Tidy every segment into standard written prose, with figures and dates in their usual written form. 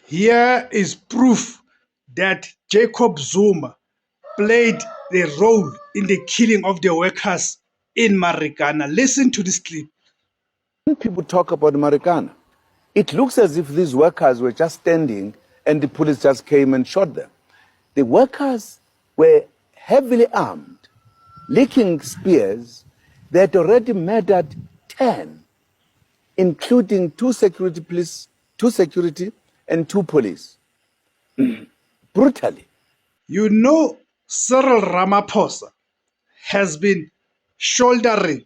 Here is proof that Jacob Zuma played a role in the killing of the workers in Marikana. Listen to this clip. When people talk about Marikana, it looks as if these workers were just standing and the police just came and shot them. The workers were heavily armed, licking spears. They had already murdered 10, including two security and two police. Brutally. You know, Cyril Ramaphosa has been shouldering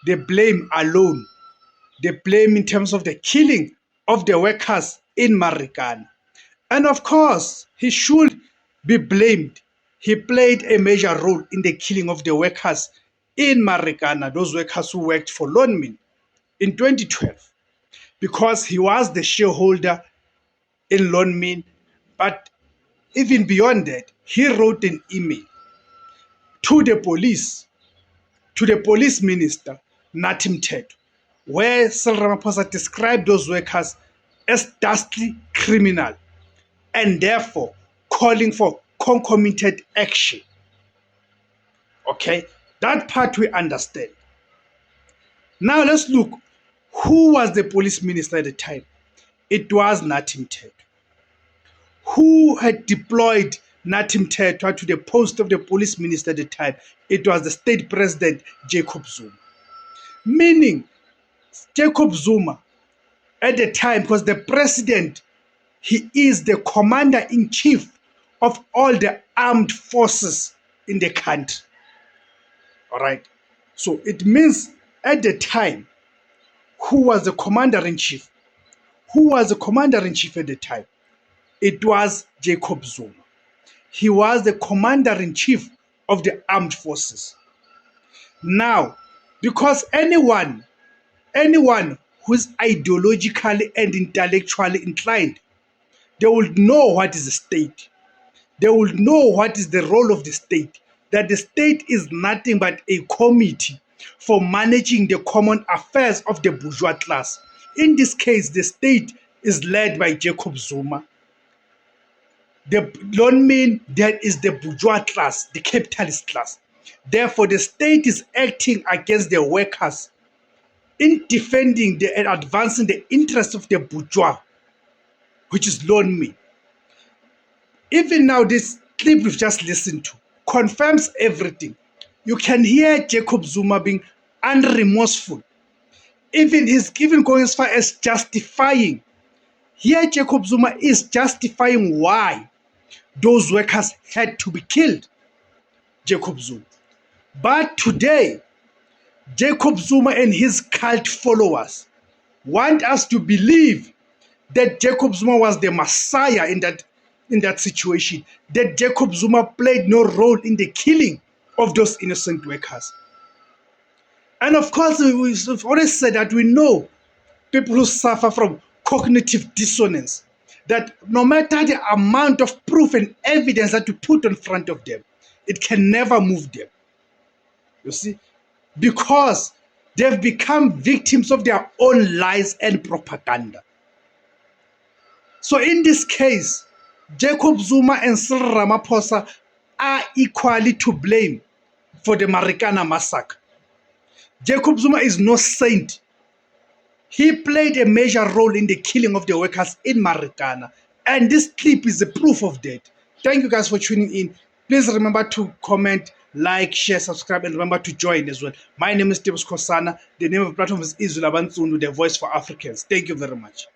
the blame alone, the blame in terms of the killing of the workers in Marikana. And of course, he should be blamed. He played a major role in the killing of the workers in Marikana, those workers who worked for Lonmin in 2012, because he was the shareholder in Lonmin. But even beyond that, he wrote an email to the police minister, Nathi Mthethwa, where Cyril Ramaphosa described those workers as dastardly criminal and therefore calling for concomitant action. Okay, that part we understand. Now let's look. Who was the police minister at the time? It was Nathi Mthethwa. Who had deployed Nathi Mthethwa to the post of the police minister at the time? It was the state president, Jacob Zuma. Meaning, Jacob Zuma, at the time, because the president, he is the commander-in-chief of all the armed forces in the country. All right. So it means at the time, who was the commander-in-chief? Who was the commander-in-chief at the time? It was Jacob Zuma. He was the commander-in-chief of the armed forces. Now, because anyone who's ideologically and intellectually inclined, they will know what is the state. They will know what is the role of the state. That the state is nothing but a committee for managing the common affairs of the bourgeois class. In this case, the state is led by Jacob Zuma. The Lonmin, that is the bourgeois class, the capitalist class. Therefore, the state is acting against the workers in defending and advancing the interests of the bourgeois, which is Lonmin. Even now, this clip we've just listened to confirms everything. You can hear Jacob Zuma being unremorseful. He's even going as far as justifying. Here, Jacob Zuma is justifying why those workers had to be killed. Jacob Zuma. But today, Jacob Zuma and his cult followers want us to believe that Jacob Zuma was the Messiah in that situation, that Jacob Zuma played no role in the killing of those innocent workers. And of course, we've always said that we know people who suffer from cognitive dissonance, that no matter the amount of proof and evidence that you put in front of them, it can never move them. You see? Because they've become victims of their own lies and propaganda. So in this case, Jacob Zuma and Cyril Ramaphosa are equally to blame for the Marikana massacre. Jacob Zuma is no saint. He played a major role in the killing of the workers in Marikana. And this clip is a proof of that. Thank you guys for tuning in. Please remember to comment, like, share, subscribe, and remember to join as well. My name is Tebus Kosana. The name of the platform is Izula Bantundu, the voice for Africans. Thank you very much.